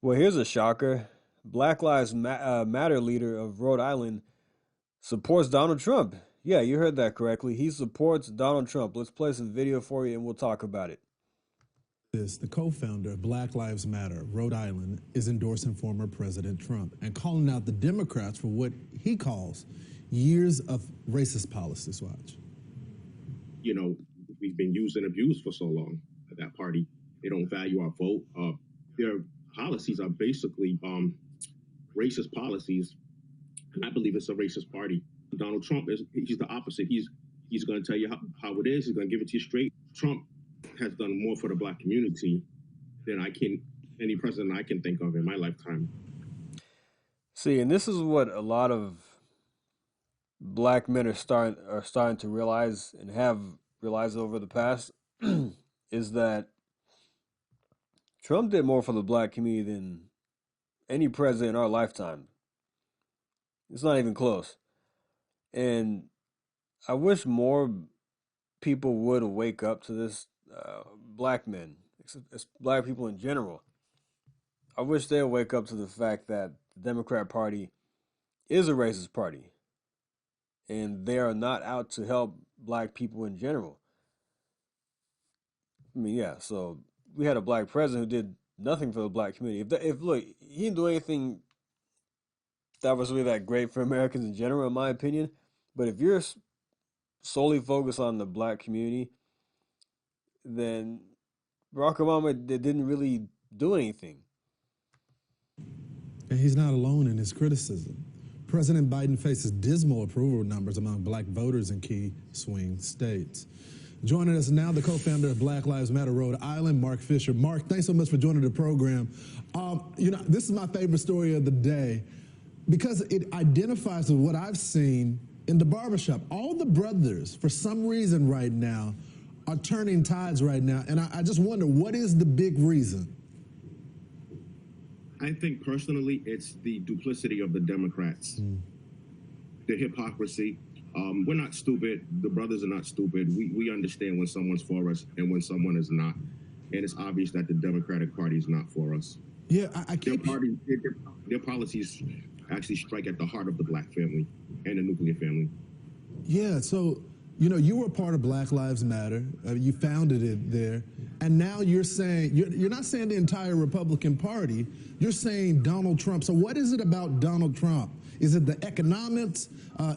Well, here's a shocker. Black Lives Matter leader of Rhode Island supports Donald Trump. Yeah, you heard that correctly. He supports Donald Trump. Let's play some video for you and we'll talk about it. The co-founder of Black Lives Matter, Rhode Island, is endorsing former President Trump and calling out the Democrats for what he calls years of racist policies. Watch. You know, we've been used and abused for so long. That party, they don't value our vote. Their policies are basically racist policies, and I believe it's a racist party. Donald Trump he's the opposite. He's going to tell you how it is. He's going to give it to you straight. Trump has done more for the black community than any president I can think of in my lifetime. See, and this is what a lot of black men are starting to realize and have realized over the past is that Trump did more for the black community than any president in our lifetime. It's not even close. And I wish more people would wake up to this. Black men, black people in general. I wish they'd wake up to the fact that the Democrat Party is a racist party, and they are not out to help black people in general. I mean, yeah. So we had a black president who did nothing for the black community. If look, he didn't do anything that was really that great for Americans in general, in my opinion. But if you're solely focused on the black community, then Barack Obama didn't really do anything. And he's not alone in his criticism. President Biden faces dismal approval numbers among black voters in key swing states. Joining us now, the co-founder of Black Lives Matter Rhode Island, Mark Fisher. Mark, thanks so much for joining the program. This is my favorite story of the day because it identifies with what I've seen in the barbershop. All the brothers, for some reason right now, are turning tides right now. And I just wonder, what is the big reason? I think personally, it's the duplicity of the Democrats, the hypocrisy. We're not stupid. The brothers are not stupid. We understand when someone's for us and when someone is not. And it's obvious that the Democratic Party is not for us. Yeah, I keep... Their policies actually strike at the heart of the black family and the nuclear family. Yeah, so, you were part of Black Lives Matter. You founded it there. And now you're saying, you're not saying the entire Republican Party, you're saying Donald Trump. So what is it about Donald Trump? Is it the economics?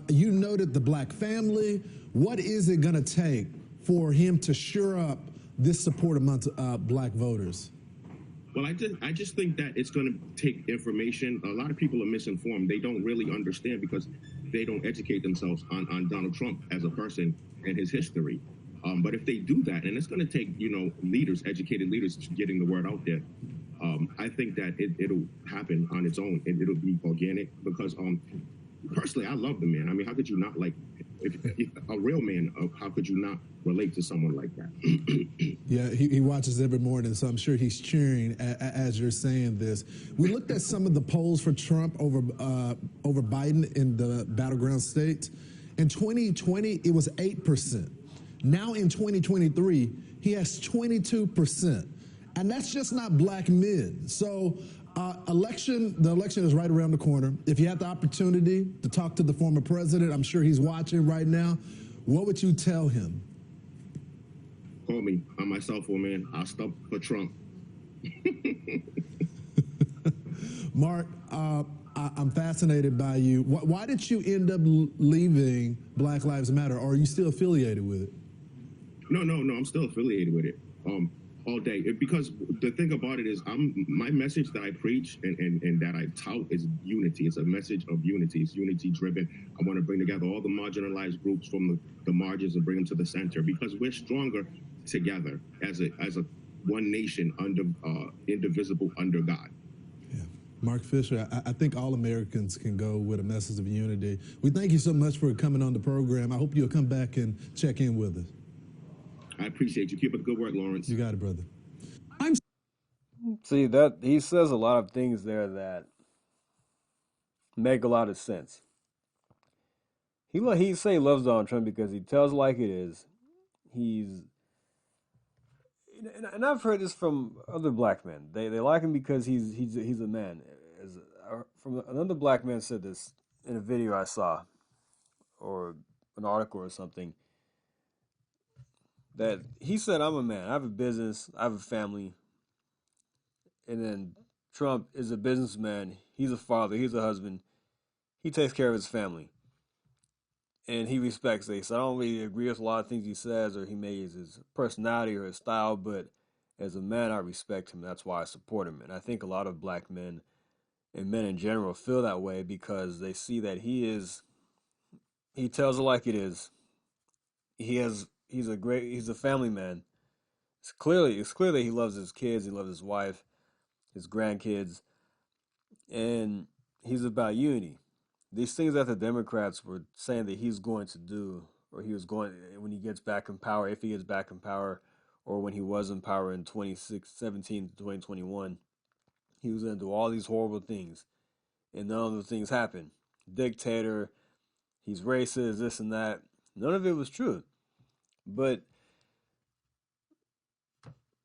You noted the black family. What is it going to take for him to shore up this support amongst black voters? Well, I just think that it's going to take information. A lot of people are misinformed. They don't really understand because they don't educate themselves on Donald Trump as a person and his history. But if they do that, and it's going to take, leaders, educated leaders, getting the word out there, I think that it'll happen on its own. And it'll be organic because personally, I love the man. I mean, how could you not if a real man, how could you not relate to someone like that? Yeah, he watches every morning, so I'm sure he's cheering as you're saying this. We looked at some of the polls for Trump over Biden in the battleground states. In 2020, it was 8%. Now in 2023, he has 22%. And that's just not black men. So the election is right around the corner. If you had the opportunity to talk to the former president, I'm sure he's watching right now, what would you tell him? Call me on my cell phone, man. I'll stop for Trump. Mark, I'm fascinated by you. Why did you end up leaving Black Lives Matter? Or are you still affiliated with it? No, I'm still affiliated with it. All day, because the thing about it is, my message that I preach and that I tout is unity. It's a message of unity. It's unity driven. I want to bring together all the marginalized groups from the margins and bring them to the center because we're stronger together as a one nation indivisible under God. Yeah. Mark Fisher, I think all Americans can go with a message of unity. We thank you so much for coming on the program. I hope you'll come back and check in with us. I appreciate you. Keep up the good work, Lawrence. You got it, brother. See, that he says a lot of things there that make a lot of sense. He loves Donald Trump because he tells like it is. and I've heard this from other black men. They like him because he's a man. As from another black man said this in a video I saw or an article or something, that he said, "I'm a man. I have a business. I have a family." And then Trump is a businessman. He's a father. He's a husband. He takes care of his family, and he respects it. So I don't really agree with a lot of things he says or he makes his personality or his style, but as a man, I respect him. That's why I support him. And I think a lot of black men and men in general feel that way because they see that he tells it like it is. He's a family man. It's clear that he loves his kids, he loves his wife, his grandkids, and he's about unity. These things that the Democrats were saying that he's going to do, or he was going when he gets back in power, if he gets back in power, or when he was in power in 2017 to 2021, he was going to do all these horrible things, and none of the things happened. Dictator, he's racist, this and that. None of it was true. But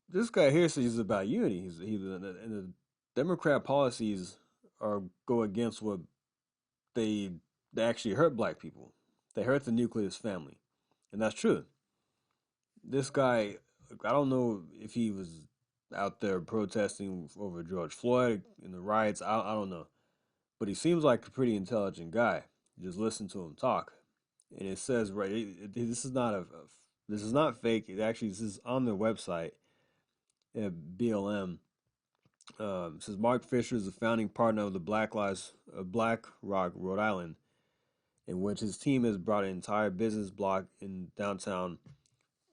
this guy here says he's about unity. And the Democrat policies are go against what they they actually hurt black people. They hurt the nucleus family, and that's true. This guy, I don't know if he was out there protesting over George Floyd in the riots. I don't know, but he seems like a pretty intelligent guy. Just listen to him talk, and it says right. This is not this is not fake. It actually this is on their website at BLM. It says Mark Fisher is the founding partner of the Black Rock, Rhode Island, in which his team has brought an entire business block in downtown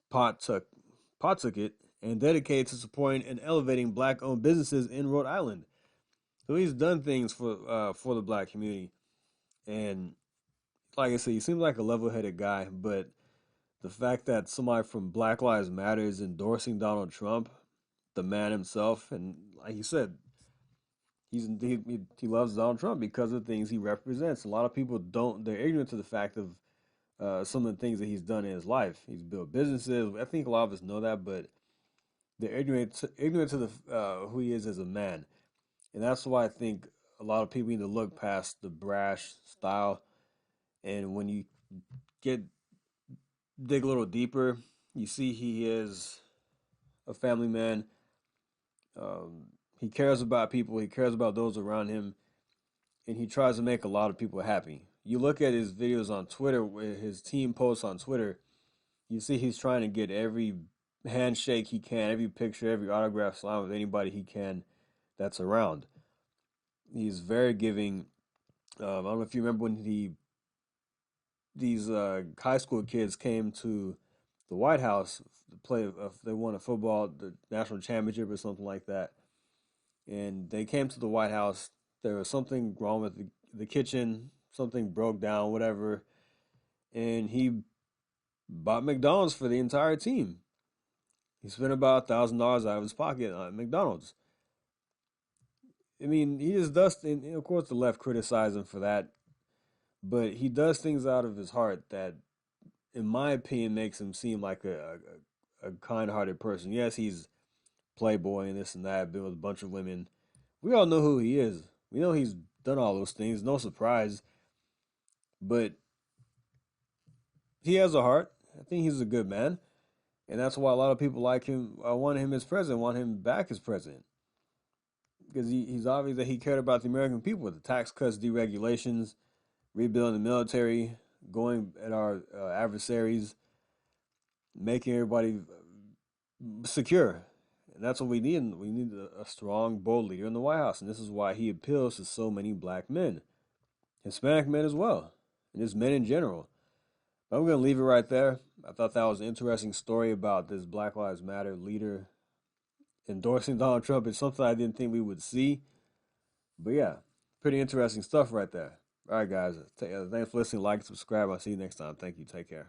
Pawtucket, Pawtucket and dedicated to supporting and elevating black-owned businesses in Rhode Island. So he's done things for the black community, and like I said, he seems like a level-headed guy. But the fact that somebody from Black Lives Matter is endorsing Donald Trump, the man himself, and like you said, he loves Donald Trump because of the things he represents. A lot of people don't; they're ignorant to the fact of some of the things that he's done in his life. He's built businesses. I think a lot of us know that, but they're ignorant to the who he is as a man, and that's why I think a lot of people need to look past the brash style. And when you get dig a little deeper, you see he is a family man. He cares about people. He cares about those around him, and he tries to make a lot of people happy. You look at his videos on Twitter, his team posts on Twitter. You see he's trying to get every handshake he can, every picture, every autograph sign with anybody he can that's around. He's very giving. I don't know if you remember when these high school kids came to the White House to play. They won a football, the national championship or something like that, and they came to the White House. There was something wrong with the kitchen. Something broke down, whatever, and he bought McDonald's for the entire team. He spent about $1,000 out of his pocket on McDonald's. I mean, he just does. And of course, the left criticize him for that, but he does things out of his heart that, in my opinion, makes him seem like a kind-hearted person. Yes, he's playboy and this and that, been with a bunch of women. We all know who he is. We know he's done all those things. No surprise, but he has a heart. I think he's a good man, and that's why a lot of people like him. Want him as president. Want him back as president because he's obvious that he cared about the American people with the tax cuts, deregulations, rebuilding the military, going at our adversaries, making everybody secure. And that's what we need. We need a strong, bold leader in the White House. And this is why he appeals to so many black men, Hispanic men as well, and just men in general. But I'm going to leave it right there. I thought that was an interesting story about this Black Lives Matter leader endorsing Donald Trump. It's something I didn't think we would see. But yeah, pretty interesting stuff right there. All right, guys. Thanks for listening. Like, subscribe. I'll see you next time. Thank you. Take care.